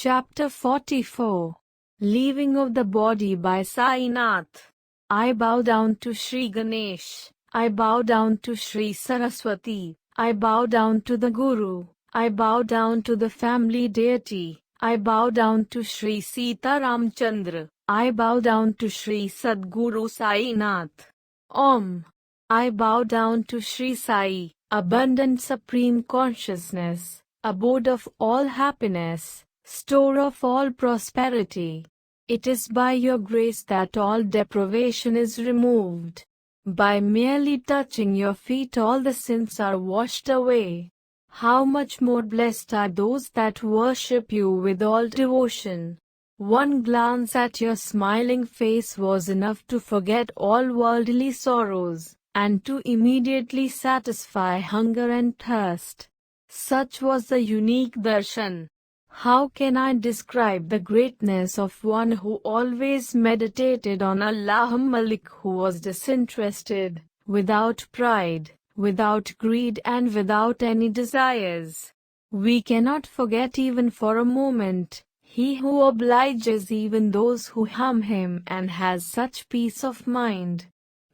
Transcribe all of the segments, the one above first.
Chapter 44. Leaving of the Body by Sainath. I bow down to Sri Ganesh. I bow down to Sri Saraswati. I bow down to the Guru. I bow down to the family deity. I bow down to Sri Sita Ramchandra. I bow down to Sri Sadguru Sainath. Om. I bow down to Sri Sai, abundant supreme consciousness, abode of all happiness, store of all prosperity. It is by your grace that all deprivation is removed. By merely touching your feet all the sins are washed away. How much more blessed are those that worship you with all devotion. One glance at your smiling face was enough to forget all worldly sorrows, and to immediately satisfy hunger and thirst. Such was the unique darshan. How can I describe the greatness of one who always meditated on Allah Malik, who was disinterested, without pride, without greed and without any desires? We cannot forget even for a moment, He who obliges even those who harm Him and has such peace of mind.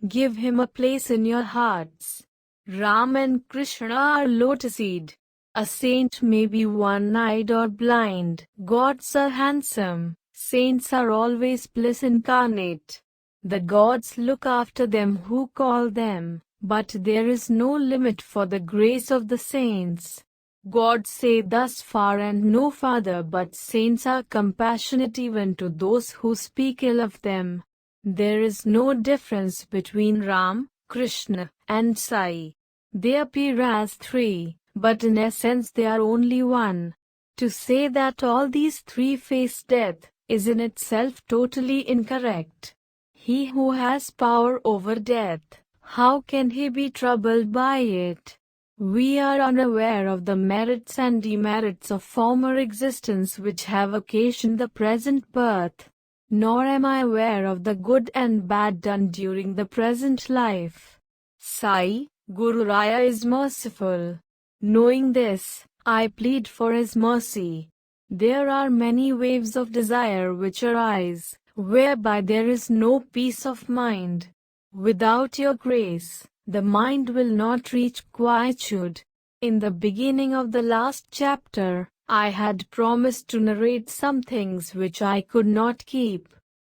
Give Him a place in your hearts. Ram and Krishna are lotus-eyed. A saint may be one-eyed or blind. Gods are handsome. Saints are always bliss incarnate. The gods look after them who call them, but there is no limit for the grace of the saints. Gods say thus far and no farther, but saints are compassionate even to those who speak ill of them. There is no difference between Ram, Krishna, and Sai. They appear as three, but in essence they are only one. To say that all these three face death is in itself totally incorrect. He who has power over death, how can he be troubled by it? We are unaware of the merits and demerits of former existence which have occasioned the present birth. Nor am I aware of the good and bad done during the present life. Sai, Guru Raya is merciful. Knowing this, I plead for His mercy. There are many waves of desire which arise, whereby there is no peace of mind. Without your grace, the mind will not reach quietude. In the beginning of the last chapter, I had promised to narrate some things which I could not keep.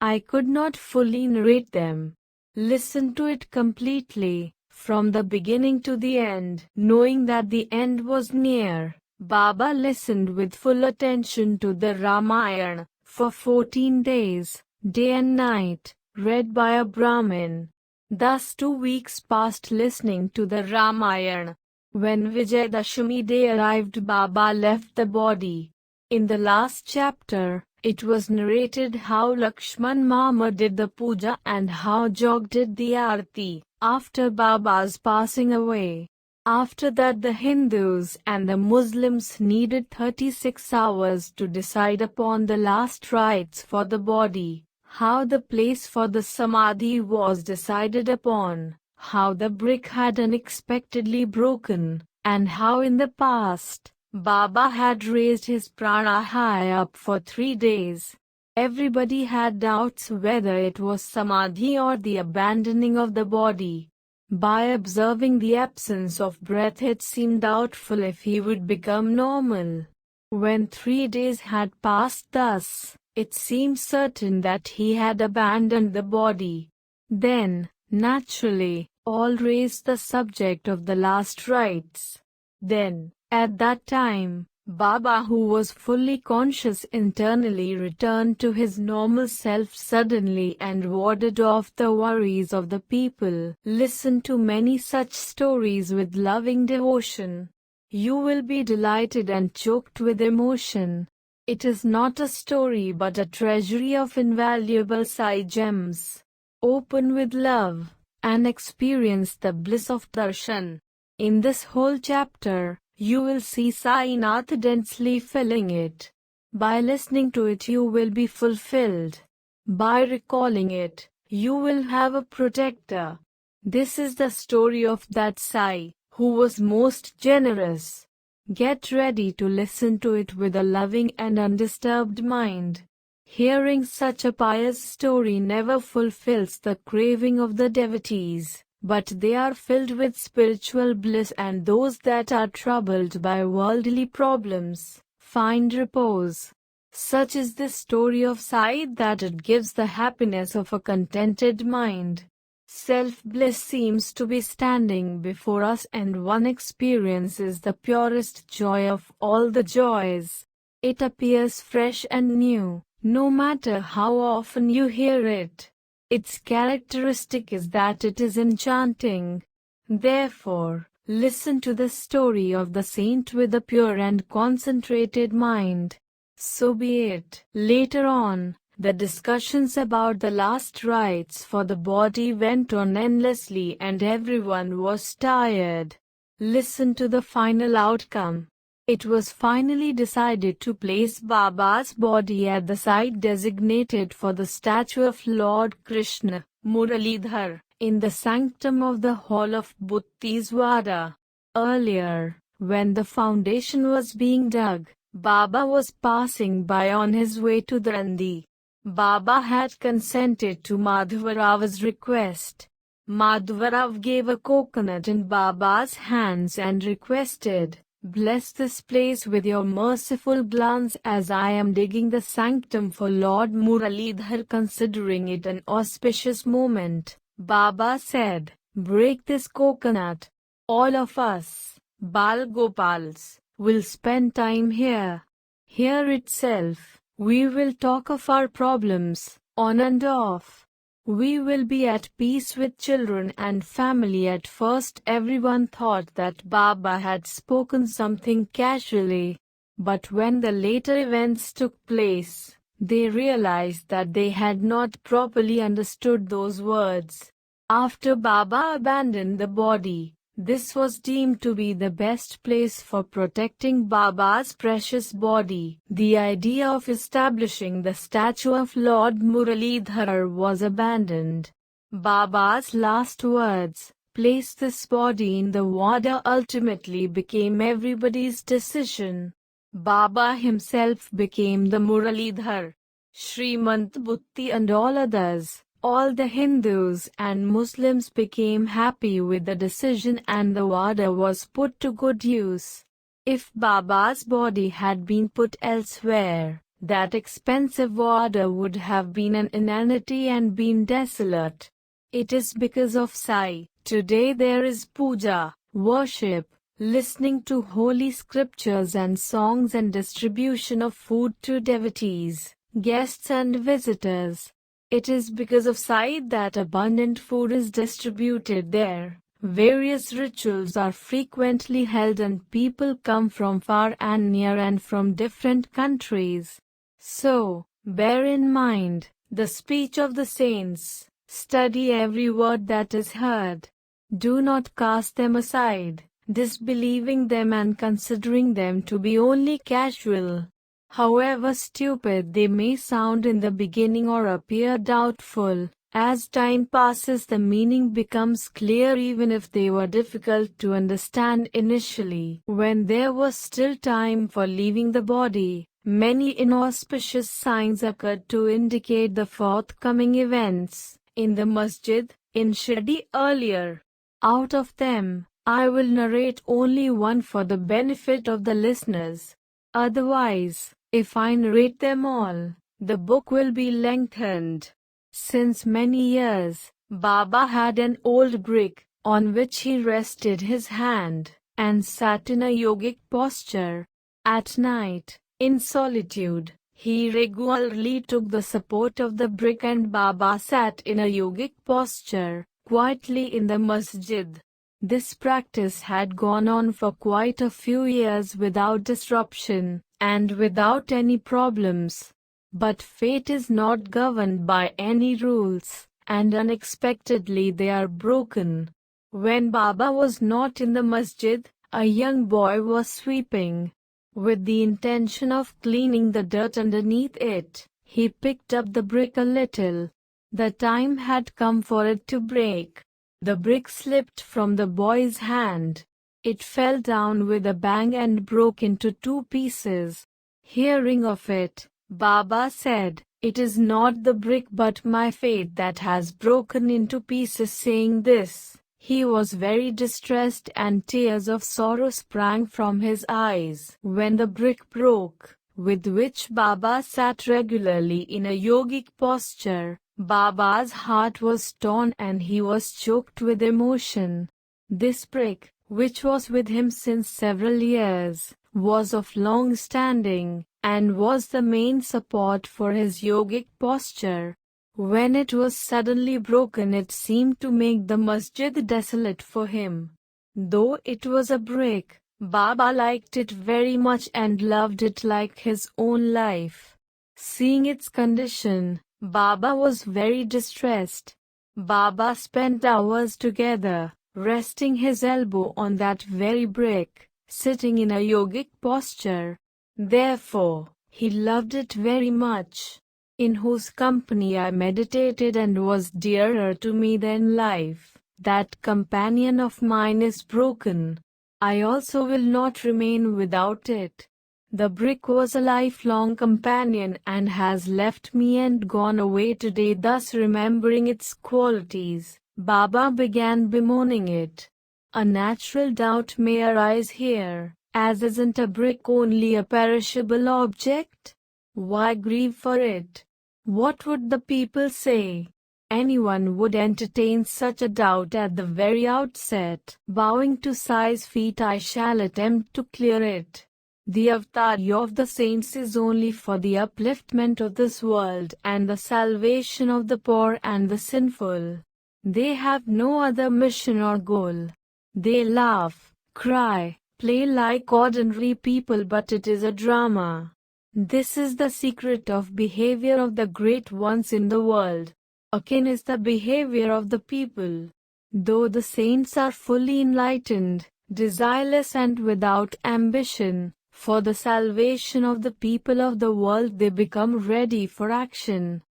I could not fully narrate them. Listen to it completely, from the beginning to the end, knowing that the end was near. Baba listened with full attention to the Ramayana, for 14 days, day and night, read by a Brahmin. Thus 2 weeks passed listening to the Ramayana. When Vijayadashami day arrived, Baba left the body. In the last chapter, it was narrated how Lakshman Mama did the puja and how Jog did the aarti, after Baba's passing away. After that the Hindus and the Muslims needed 36 hours to decide upon the last rites for the body, how the place for the samadhi was decided upon, how the brick had unexpectedly broken, and how in the past, Baba had raised his prana high up for 3 days. Everybody had doubts whether it was samadhi or the abandoning of the body. By observing the absence of breath, it seemed doubtful if he would become normal. When 3 days had passed thus, it seemed certain that he had abandoned the body. Then, naturally, all raised the subject of the last rites. Then, at that time, Baba, who was fully conscious internally, returned to his normal self suddenly and warded off the worries of the people. Listen to many such stories with loving devotion. You will be delighted and choked with emotion. It is not a story but a treasury of invaluable Sai gems. Open with love, and experience the bliss of darshan. In this whole chapter, you will see Sainath densely filling it. By listening to it you will be fulfilled. By recalling it, you will have a protector. This is the story of that Sai, who was most generous. Get ready to listen to it with a loving and undisturbed mind. Hearing such a pious story never fulfills the craving of the devotees, but they are filled with spiritual bliss, and those that are troubled by worldly problems find repose. Such is the story of Said that it gives the happiness of a contented mind. Self-bliss seems to be standing before us, and one experiences the purest joy of all the joys. It appears fresh and new, no matter how often you hear it. Its characteristic is that it is enchanting. Therefore, listen to the story of the saint with a pure and concentrated mind. So be it. Later on, the discussions about the last rites for the body went on endlessly, and everyone was tired. Listen to the final outcome. It was finally decided to place Baba's body at the site designated for the statue of Lord Krishna, Muralidhar, in the sanctum of the hall of Bhutiswada. Earlier, when the foundation was being dug, Baba was passing by on his way to Dandi. Baba had consented to Madhavarava's request. Madhavarav gave a coconut in Baba's hands and requested, "Bless this place with your merciful glance as I am digging the sanctum for Lord Muralidhar." Considering it an auspicious moment, Baba said, "Break this coconut. All of us, Bal Gopals, will spend time here. Here itself, we will talk of our problems, on and off. We will be at peace with children and family." At first everyone thought that Baba had spoken something casually. But when the later events took place, they realized that they had not properly understood those words. After Baba abandoned the body, this was deemed to be the best place for protecting Baba's precious body. The idea of establishing the statue of Lord Muralidhar was abandoned. Baba's last words, "Place this body in the water," ultimately became everybody's decision. Baba himself became the Muralidhar. Srimant Bhutti and all others, all the Hindus and Muslims became happy with the decision, and the Wada was put to good use. If Baba's body had been put elsewhere, that expensive Wada would have been an inanity and been desolate. It is because of Sai. Today there is puja, worship, listening to holy scriptures and songs, and distribution of food to devotees, guests and visitors. It is because of Sai that abundant food is distributed there. Various rituals are frequently held, and people come from far and near and from different countries. So, bear in mind the speech of the saints. Study every word that is heard. Do not cast them aside, disbelieving them and considering them to be only casual. However stupid they may sound in the beginning or appear doubtful, as time passes the meaning becomes clear, even if they were difficult to understand initially. When there was still time for leaving the body, many inauspicious signs occurred to indicate the forthcoming events in the masjid in Shirdi earlier. Out of them, I will narrate only one for the benefit of the listeners. Otherwise, if I narrate them all, the book will be lengthened. Since many years, Baba had an old brick, on which he rested his hand, and sat in a yogic posture. At night, in solitude, he regularly took the support of the brick, and Baba sat in a yogic posture, quietly in the masjid. This practice had gone on for quite a few years without disruption, and without any problems. But fate is not governed by any rules, and unexpectedly they are broken. When Baba was not in the masjid, a young boy was sweeping. With the intention of cleaning the dirt underneath it, he picked up the brick a little. The time had come for it to break. The brick slipped from the boy's hand. It fell down with a bang and broke into 2 pieces. Hearing of it, Baba said, "It is not the brick but my faith that has broken into pieces." Saying this, he was very distressed and tears of sorrow sprang from his eyes. When the brick broke, with which Baba sat regularly in a yogic posture, Baba's heart was torn and he was choked with emotion. This brick, which was with him since several years, was of long standing, and was the main support for his yogic posture. When it was suddenly broken, it seemed to make the masjid desolate for him. Though it was a brick, Baba liked it very much and loved it like his own life. Seeing its condition, Baba was very distressed. Baba spent hours together, resting his elbow on that very brick, sitting in a yogic posture. Therefore, he loved it very much, in whose company I meditated and was dearer to me than life. That companion of mine is broken. I also will not remain without it. The brick was a lifelong companion and has left me and gone away today. Thus remembering its qualities, Baba began bemoaning it. A natural doubt may arise here, as isn't a brick only a perishable object? Why grieve for it? What would the people say? Anyone would entertain such a doubt at the very outset. Bowing to Sai's feet, I shall attempt to clear it. The avatar of the saints is only for the upliftment of this world and the salvation of the poor and the sinful. They have no other mission or goal. They laugh, cry, play like ordinary people, but it is a drama. This is the secret of behavior of the great ones in the world. Akin is the behavior of the people. Though the saints are fully enlightened, desireless and without ambition, for the salvation of the people of the world they become ready for action.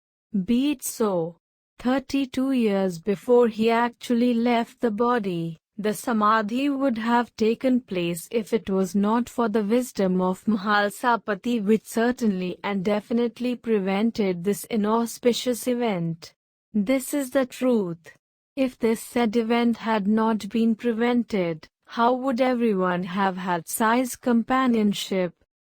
Be it so. 32 years before he actually left the body, the Samadhi would have taken place if it was not for the wisdom of Mahalsapati, which certainly and definitely prevented this inauspicious event. This is the truth. If this said event had not been prevented, how would everyone have had Sai's companionship?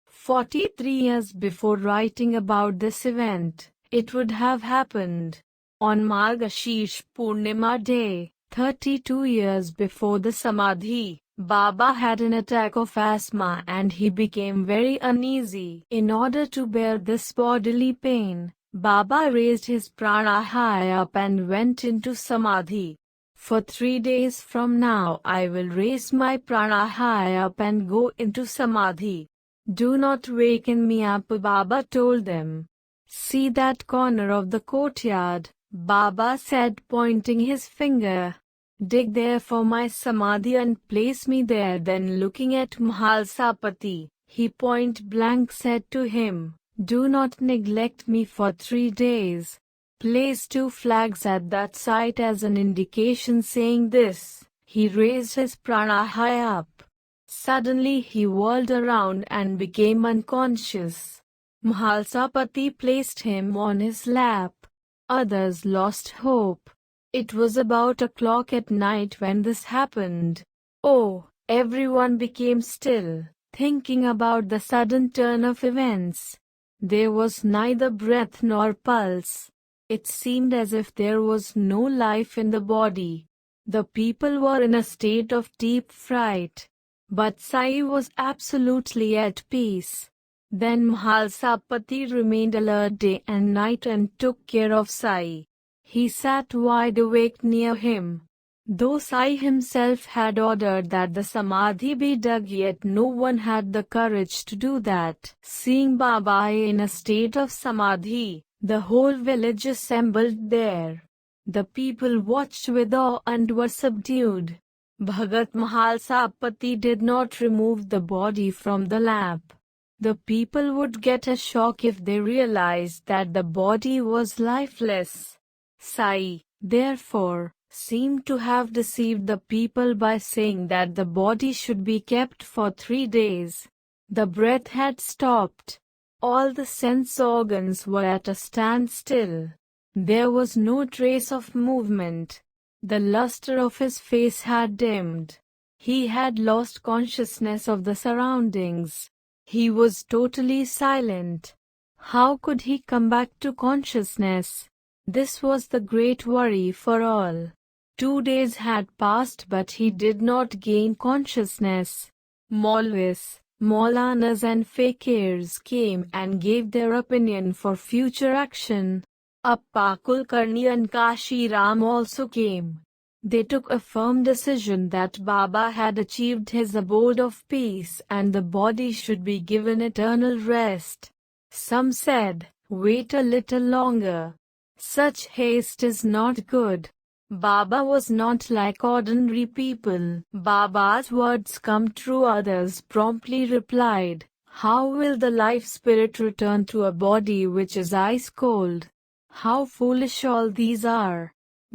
43 years before writing about this event, it would have happened. On Margashish Purnima Day, 32 years before the Samadhi, Baba had an attack of asthma and he became very uneasy. In order to bear this bodily pain, Baba raised his prana high up and went into Samadhi. For 3 days from now I will raise my prana high up and go into Samadhi. Do not waken me up, Baba told them. See that corner of the courtyard, Baba said, pointing his finger. Dig there for my Samadhi and place me there. Then looking at Mahalsapati, he point blank said to him, do not neglect me for 3 days. Place 2 flags at that site as an indication. Saying this, he raised his prana high up. Suddenly he whirled around and became unconscious. Mahalsapati placed him on his lap. Others lost hope. It was about 1:00 at night when this happened. Oh, everyone became still, thinking about the sudden turn of events. There was neither breath nor pulse. It seemed as if there was no life in the body. The people were in a state of deep fright. But Sai was absolutely at peace. Then Mahalsapati remained alert day and night and took care of Sai. He sat wide awake near him. Though Sai himself had ordered that the Samadhi be dug, yet no one had the courage to do that. Seeing Baba in a state of Samadhi, the whole village assembled there. The people watched with awe and were subdued. Bhagat Mahalsapati did not remove the body from the lap. The people would get a shock if they realized that the body was lifeless. Sai, therefore, seemed to have deceived the people by saying that the body should be kept for 3 days. The breath had stopped. All the sense organs were at a standstill. There was no trace of movement. The luster of his face had dimmed. He had lost consciousness of the surroundings. He was totally silent. How could he come back to consciousness? This was the great worry for all. 2 days had passed, but he did not gain consciousness. Maulvis, Maulanas and fakirs came and gave their opinion for future action. Appa Kulkarni and Kashi Ram also came. They took a firm decision that Baba had achieved his abode of peace and the body should be given eternal rest. Some said, "Wait a little longer. Such haste is not good." Baba was not like ordinary people. Baba's words come true. Others promptly replied, "How will the life spirit return to a body which is ice cold? How foolish all these are.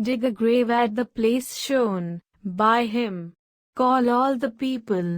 Dig a grave at the place shown by him. Call all the people.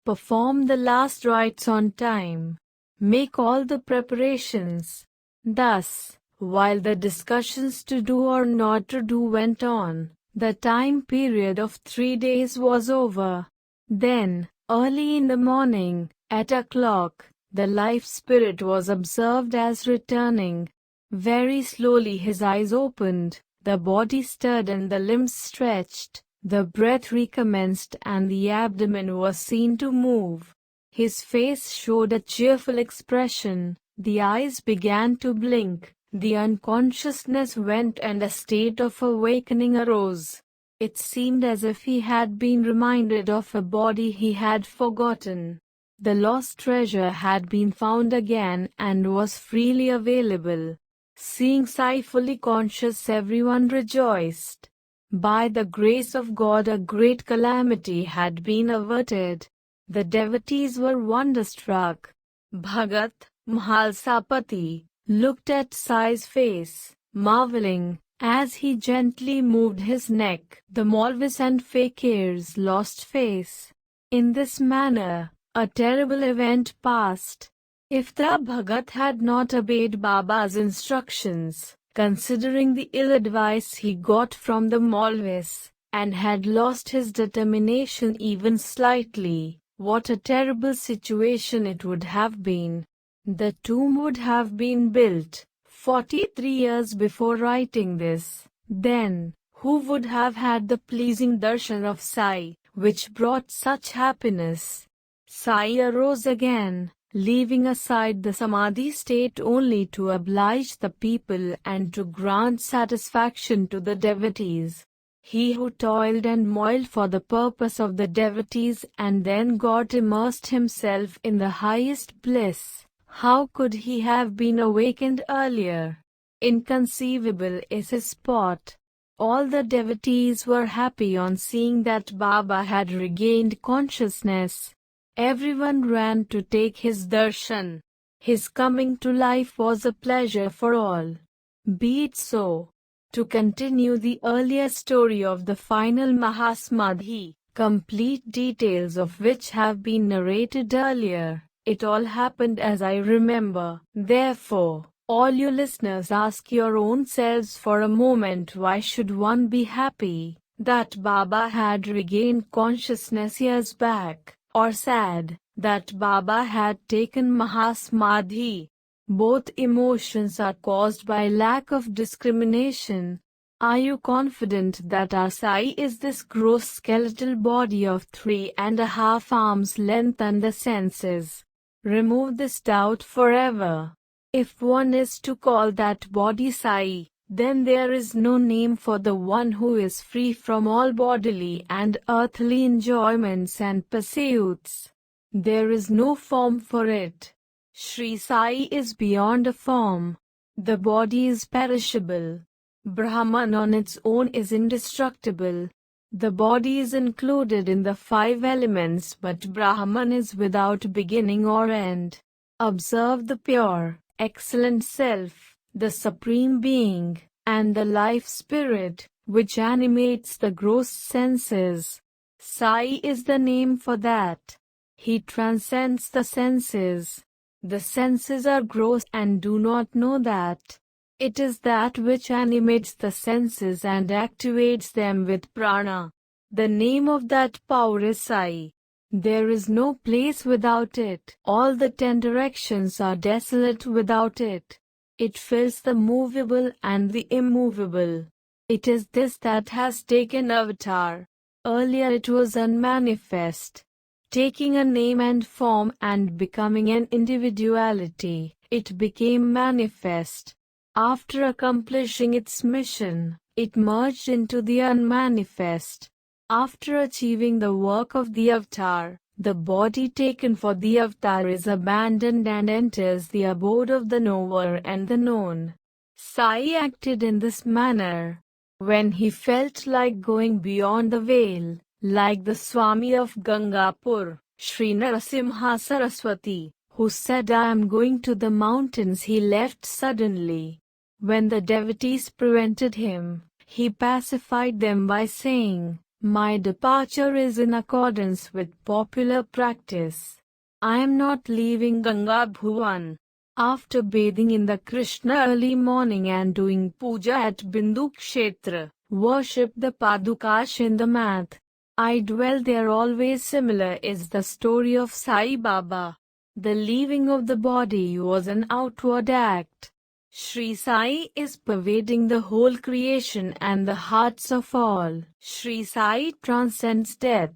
Perform the last rites on time. Make all the preparations." Thus, while the discussions to do or not to do went on, the time period of 3 days was over. Then, early in the morning, at a clock, the life spirit was observed as returning. Very slowly his eyes opened, the body stirred and the limbs stretched, the breath recommenced and the abdomen was seen to move. His face showed a cheerful expression, the eyes began to blink, the unconsciousness went and a state of awakening arose. It seemed as if he had been reminded of a body he had forgotten. The lost treasure had been found again and was freely available. Seeing Sai fully conscious, everyone rejoiced. By the grace of God a great calamity had been averted. The devotees were wonderstruck. Bhagat, Mahalsapati, looked at Sai's face, marveling, as he gently moved his neck. The Maulvis and fakirs lost face. In this manner, a terrible event passed. If the Bhagat had not obeyed Baba's instructions, considering the ill advice he got from the Maulvis, and had lost his determination even slightly, what a terrible situation it would have been. The tomb would have been built 43 years before writing this. Then, who would have had the pleasing darshan of Sai, which brought such happiness? Sai arose again, leaving aside the samadhi state only to oblige the people and to grant satisfaction to the devotees. He who toiled and moiled for the purpose of the devotees and then got immersed himself in the highest bliss, how could he have been awakened earlier? Inconceivable is his spot. All the devotees were happy on seeing that Baba had regained consciousness. Everyone ran to take his darshan. His coming to life was a pleasure for all. Be it so. To continue the earlier story of the final Mahasamadhi, complete details of which have been narrated earlier, it all happened as I remember. Therefore, all you listeners, ask your own selves for a moment, why should one be happy that Baba had regained consciousness years back, or sad that Baba had taken Mahasamadhi? Both emotions are caused by lack of discrimination. Are you confident that our Sai is this gross skeletal body of 3.5 arms length and the senses? Remove this doubt forever. If one is to call that body Sai, then there is no name for the one who is free from all bodily and earthly enjoyments and pursuits. There is no form for it. Sri Sai is beyond a form. The body is perishable. Brahman on its own is indestructible. The body is included in the 5 elements, but Brahman is without beginning or end. Observe the pure, excellent self, the Supreme Being, and the life spirit, which animates the gross senses. Sai is the name for that. He transcends the senses. The senses are gross and do not know that. It is that which animates the senses and activates them with prana. The name of that power is Sai. There is no place without it. All the 10 directions are desolate without it. It fills the movable and the immovable. It is this that has taken avatar. Earlier it was unmanifest. Taking a name and form and becoming an individuality, it became manifest. After accomplishing its mission, it merged into the unmanifest. After achieving the work of the avatar, the body taken for the avatar is abandoned and enters the abode of the knower and the known. Sai acted in this manner. When he felt like going beyond the veil, like the Swami of Gangapur, Sri Narasimha Saraswati, who said, "I am going to the mountains," he left suddenly. When the devotees prevented him, he pacified them by saying, "My departure is in accordance with popular practice. I am not leaving Ganga Bhuvan." After bathing in the Krishna early morning and doing puja at Bindu Kshetra, worship the Padukas in the mat, I dwell there always. Similar is the story of Sai Baba. The leaving of the body was an outward act. Sri Sai is pervading the whole creation and the hearts of all. Sri Sai transcends death.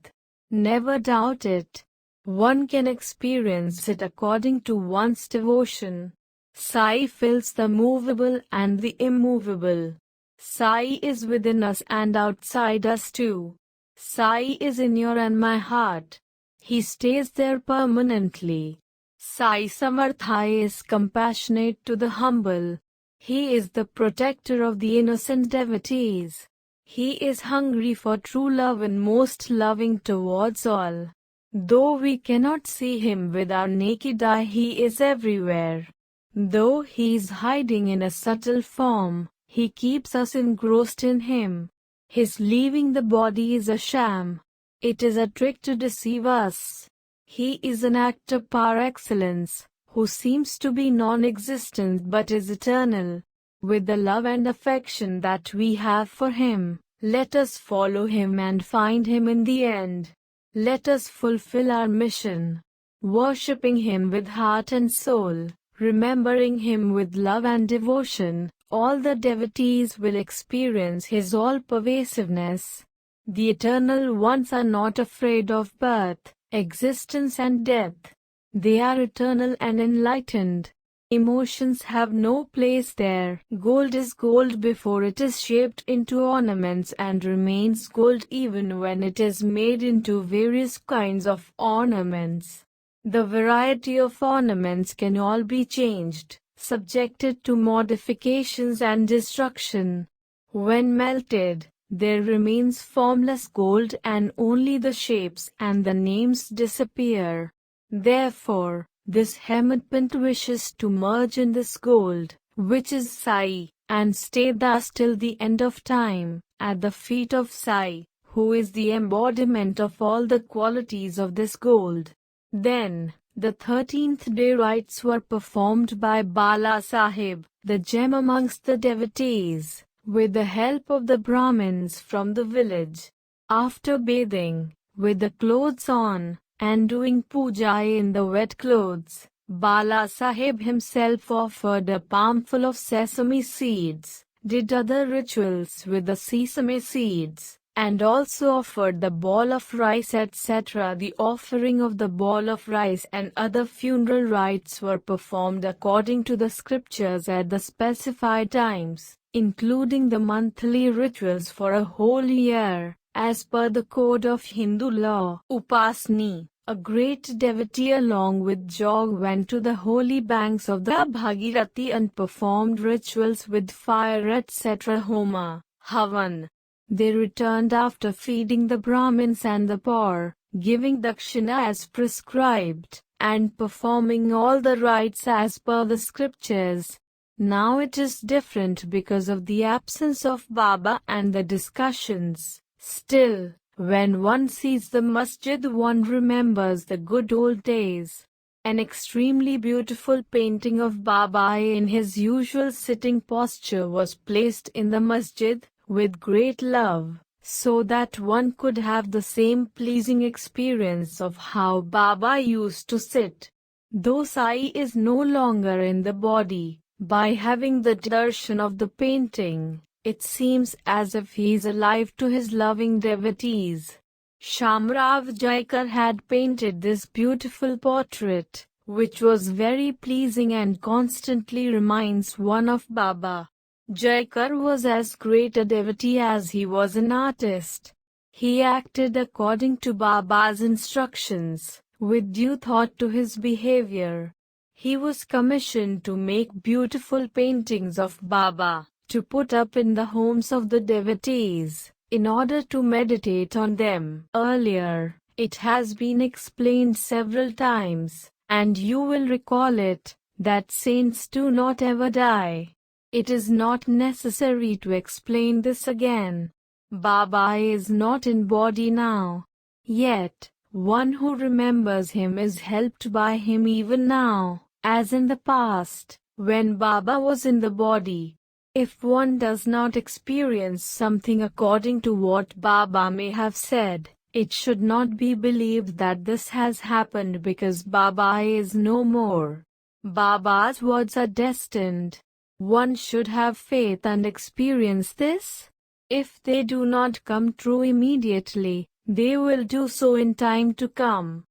Never doubt it. One can experience it according to one's devotion. Sai fills the movable and the immovable. Sai is within us and outside us too. Sai is in your and my heart. He stays there permanently. Sai Samartha is compassionate to the humble. He is the protector of the innocent devotees. He is hungry for true love and most loving towards all. Though we cannot see him with our naked eye, he is everywhere. Though he is hiding in a subtle form, he keeps us engrossed in him. His leaving the body is a sham. It is a trick to deceive us. He is an actor par excellence, who seems to be non-existent but is eternal. With the love and affection that we have for him, let us follow him and find him in the end. Let us fulfill our mission, worshipping him with heart and soul, remembering him with love and devotion. All the devotees will experience his all-pervasiveness. The eternal ones are not afraid of birth, existence and death. They are eternal and enlightened. Emotions have no place there. Gold is gold before it is shaped into ornaments and remains gold even when it is made into various kinds of ornaments. The variety of ornaments can all be changed, subjected to modifications and destruction. When melted, there remains formless gold and only the shapes and the names disappear. Therefore, this Hemadpant wishes to merge in this gold, which is Sai, and stay thus till the end of time, at the feet of Sai, who is the embodiment of all the qualities of this gold. Then, the 13th day rites were performed by Bala Sahib, the gem amongst the devotees, with the help of the Brahmins from the village. After bathing, with the clothes on, and doing puja in the wet clothes, Bala Sahib himself offered a palmful of sesame seeds, did other rituals with the sesame seeds, and also offered the ball of rice etc. The offering of the ball of rice and other funeral rites were performed according to the scriptures at the specified times, including the monthly rituals for a whole year. As per the code of Hindu law, Upasni, a great devotee along with Jog went to the holy banks of the Bhagirathi and performed rituals with fire etc. Homa, Havan. They returned after feeding the Brahmins and the poor, giving dakshina as prescribed, and performing all the rites as per the scriptures. Now it is different because of the absence of Baba and the discussions. Still, when one sees the masjid, one remembers the good old days. An extremely beautiful painting of Baba in his usual sitting posture was placed in the masjid, with great love, so that one could have the same pleasing experience of how Baba used to sit. Though Sai is no longer in the body, by having the darshan of the painting, it seems as if he is alive to his loving devotees. Shamrav Jaikar had painted this beautiful portrait, which was very pleasing and constantly reminds one of Baba. Jaikar was as great a devotee as he was an artist. He acted according to Baba's instructions, with due thought to his behavior. He was commissioned to make beautiful paintings of Baba, to put up in the homes of the devotees, in order to meditate on them. Earlier, it has been explained several times, and you will recall it, that saints do not ever die. It is not necessary to explain this again. Baba is not in body now. Yet, one who remembers him is helped by him even now, as in the past, when Baba was in the body. If one does not experience something according to what Baba may have said, it should not be believed that this has happened because Baba is no more. Baba's words are destined. One should have faith and experience this. If they do not come true immediately, they will do so in time to come.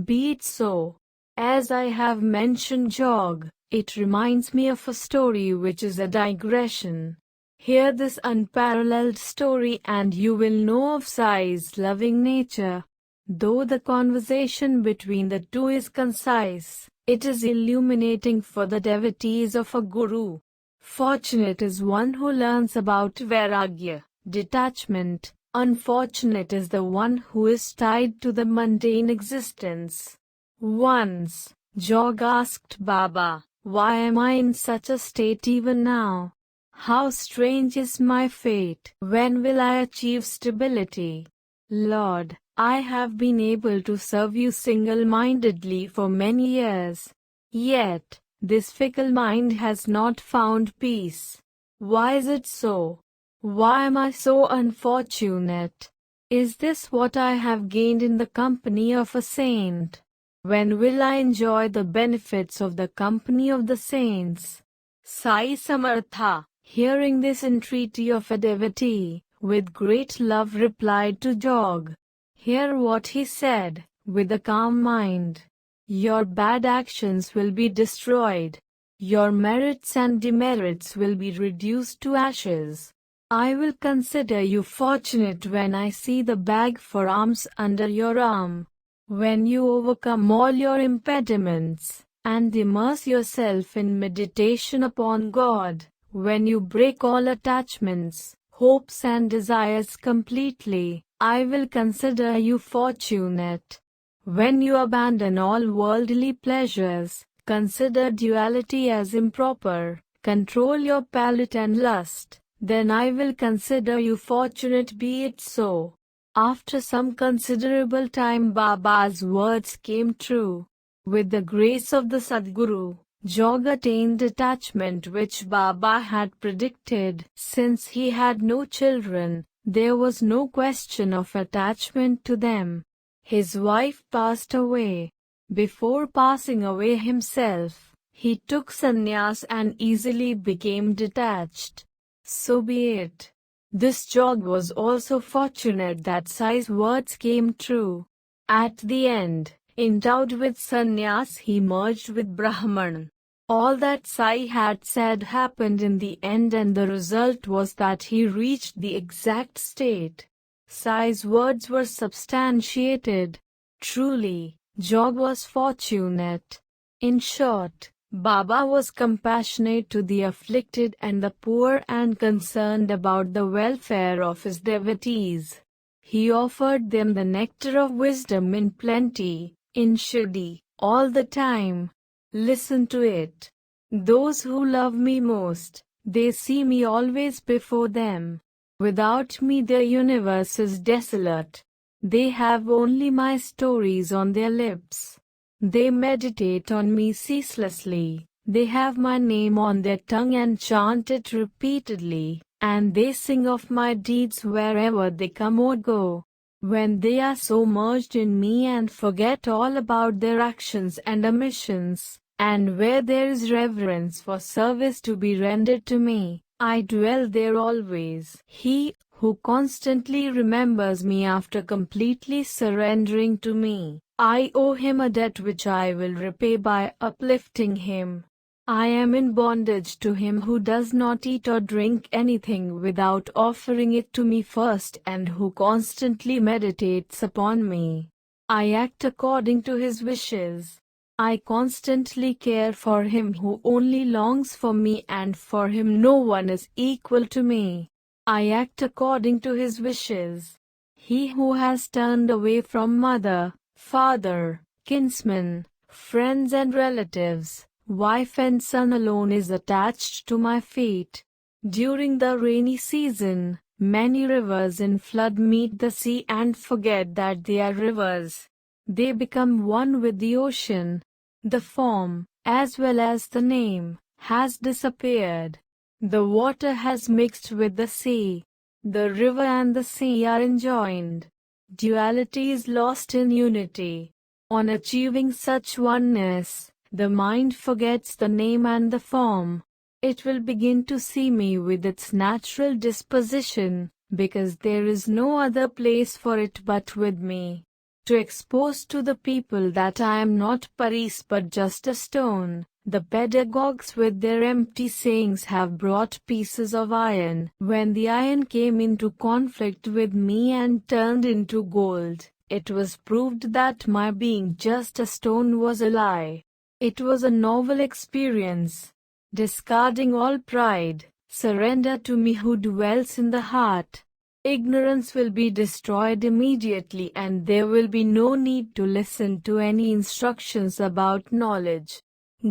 Be it so. As I have mentioned Jog, it reminds me of a story which is a digression. Hear this unparalleled story and you will know of Sai's loving nature. Though the conversation between the two is concise, it is illuminating for the devotees of a guru. Fortunate is one who learns about Vairagya, detachment. Unfortunate is the one who is tied to the mundane existence. Once, Jog asked Baba, "Why am I in such a state even now? How strange is my fate. When will I achieve stability? Lord, I have been able to serve you single-mindedly for many years. Yet, this fickle mind has not found peace. Why is it so? Why am I so unfortunate? Is this what I have gained in the company of a saint? When will I enjoy the benefits of the company of the saints?" Sai Samartha, hearing this entreaty of a devotee, with great love replied to Jog. Hear what he said, with a calm mind. Your bad actions will be destroyed. Your merits and demerits will be reduced to ashes. I will consider you fortunate when I see the bag for alms under your arm. When you overcome all your impediments, and immerse yourself in meditation upon God, when you break all attachments, hopes and desires completely, I will consider you fortunate. When you abandon all worldly pleasures, consider duality as improper, control your palate and lust, then I will consider you fortunate. Be it so. After some considerable time Baba's words came true. With the grace of the Sadguru, Jog attained detachment which Baba had predicted. Since he had no children, there was no question of attachment to them. His wife passed away. Before passing away himself, he took sannyas and easily became detached. So be it. This Jog was also fortunate that Sai's words came true. At the end, endowed with sannyas, he merged with Brahman. All that Sai had said happened in the end, and the result was that he reached the exact state. Sai's words were substantiated. Truly, Jog was fortunate. In short, Baba was compassionate to the afflicted and the poor and concerned about the welfare of his devotees. He offered them the nectar of wisdom in plenty, in Shirdi, all the time. Listen to it. Those who love me most, they see me always before them. Without me their universe is desolate. They have only my stories on their lips. They meditate on me ceaselessly. They have my name on their tongue and chant it repeatedly, and they sing of my deeds wherever they come or go. When they are so merged in me and forget all about their actions and omissions, and where there is reverence for service to be rendered to me, I dwell there always. He who constantly remembers me after completely surrendering to me, I owe him a debt which I will repay by uplifting him. I am in bondage to him who does not eat or drink anything without offering it to me first and who constantly meditates upon me. I act according to his wishes. I constantly care for him who only longs for me, and for him no one is equal to me. I act according to his wishes. He who has turned away from mother, father, kinsmen, friends and relatives, wife and son alone is attached to my feet. During the rainy season, many rivers in flood meet the sea and forget that they are rivers. They become one with the ocean. The form, as well as the name, has disappeared. The water has mixed with the sea. The river and the sea are enjoined. Duality is lost in unity. On achieving such oneness, the mind forgets the name and the form. It will begin to see me with its natural disposition, because there is no other place for it but with me. To expose to the people that I am not Paris but just a stone, the pedagogues with their empty sayings have brought pieces of iron. When the iron came into conflict with me and turned into gold, it was proved that my being just a stone was a lie. It was a novel experience. Discarding all pride, surrender to me who dwells in the heart. Ignorance will be destroyed immediately and there will be no need to listen to any instructions about knowledge.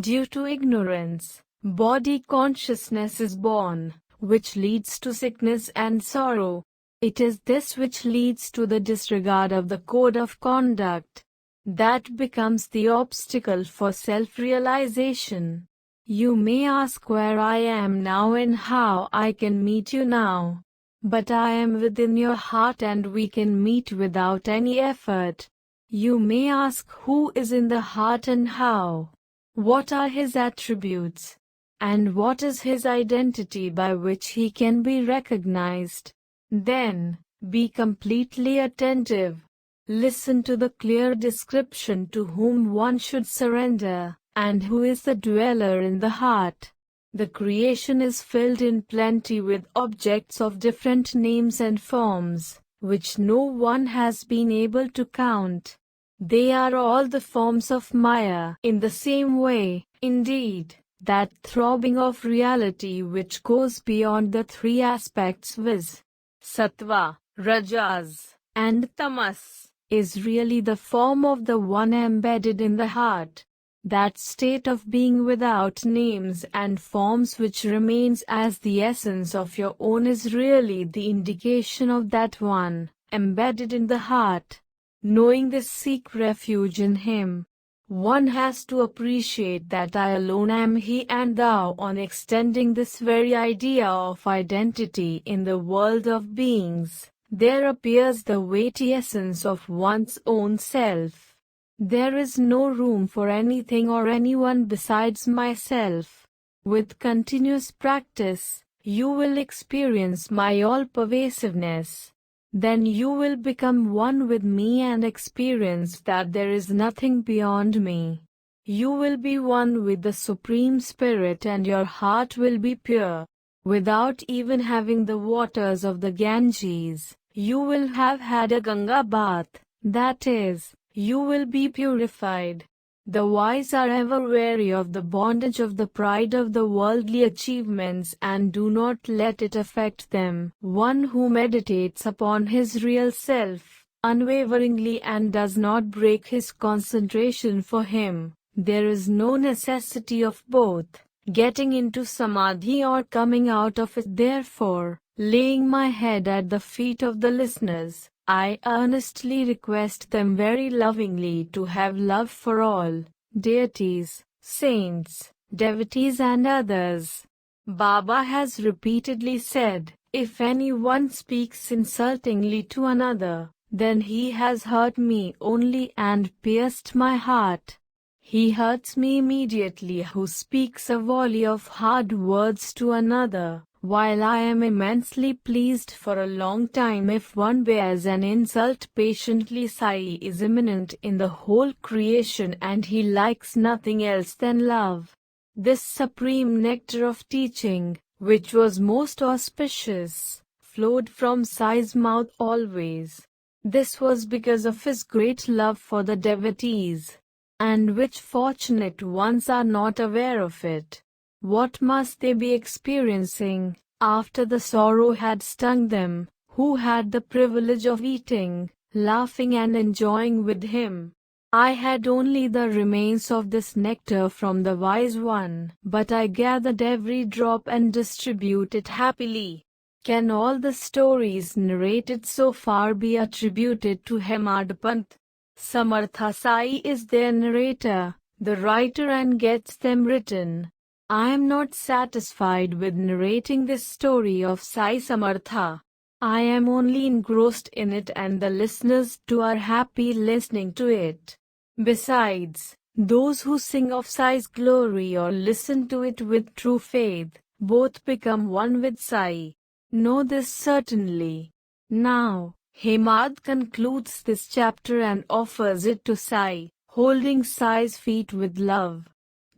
Due to ignorance, body consciousness is born, which leads to sickness and sorrow. It is this which leads to the disregard of the code of conduct. That becomes the obstacle for self-realization. You may ask where I am now and how I can meet you now. But I am within your heart and we can meet without any effort. You may ask who is in the heart and how. What are his attributes? And what is his identity by which he can be recognized? Then, be completely attentive. Listen to the clear description to whom one should surrender, and who is the dweller in the heart. The creation is filled in plenty with objects of different names and forms, which no one has been able to count. They are all the forms of Maya. In the same way, indeed, that throbbing of reality which goes beyond the three aspects viz. Sattva, Rajas, and Tamas, is really the form of the one embedded in the heart. That state of being without names and forms which remains as the essence of your own is really the indication of that one, embedded in the heart. Knowing this, seek refuge in him. One has to appreciate that I alone am he and thou. On extending this very idea of identity in the world of beings, there appears the weighty essence of one's own self. There is no room for anything or anyone besides myself. With continuous practice, you will experience my all-pervasiveness. Then you will become one with me and experience that there is nothing beyond me. You will be one with the Supreme Spirit and your heart will be pure. Without even having the waters of the Ganges, you will have had a Ganga bath, that is, you will be purified. The wise are ever wary of the bondage of the pride of the worldly achievements and do not let it affect them. One who meditates upon his real self, unwaveringly and does not break his concentration for him, there is no necessity of both. getting into samadhi or coming out of it. Therefore, laying my head at the feet of the listeners, I earnestly request them very lovingly to have love for all deities, saints, devotees and others. Baba has repeatedly said, if anyone speaks insultingly to another, then he has hurt me only and pierced my heart. He hurts me immediately who speaks a volley of hard words to another, while I am immensely pleased for a long time if one bears an insult patiently. Sai is immanent in the whole creation and he likes nothing else than love. This supreme nectar of teaching, which was most auspicious, flowed from Sai's mouth always. This was because of his great love for the devotees, and which fortunate ones are not aware of it. What must they be experiencing, after the sorrow had stung them, who had the privilege of eating, laughing and enjoying with him? I had only the remains of this nectar from the wise one, but I gathered every drop and distribute it happily. Can all the stories narrated so far be attributed to Hemad Pant? Samartha Sai is their narrator, the writer, and gets them written. I am not satisfied with narrating this story of Sai Samartha. I am only engrossed in it and the listeners too are happy listening to it. Besides, those who sing of Sai's glory or listen to it with true faith, both become one with Sai. Know this certainly. Now, Hemad concludes this chapter and offers it to Sai, holding Sai's feet with love.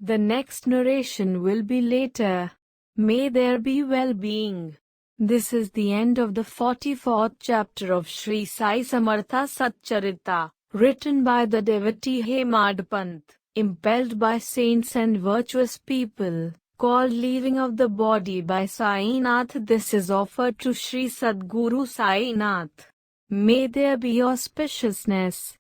The next narration will be later. May there be well-being. This is the end of the 44th chapter of Sri Sai Samartha Satcharita, written by the devotee Hemad Pant, impelled by saints and virtuous people, called Leaving of the Body by Sainath. This is offered to Sri Sadguru Sainath. May there be auspiciousness,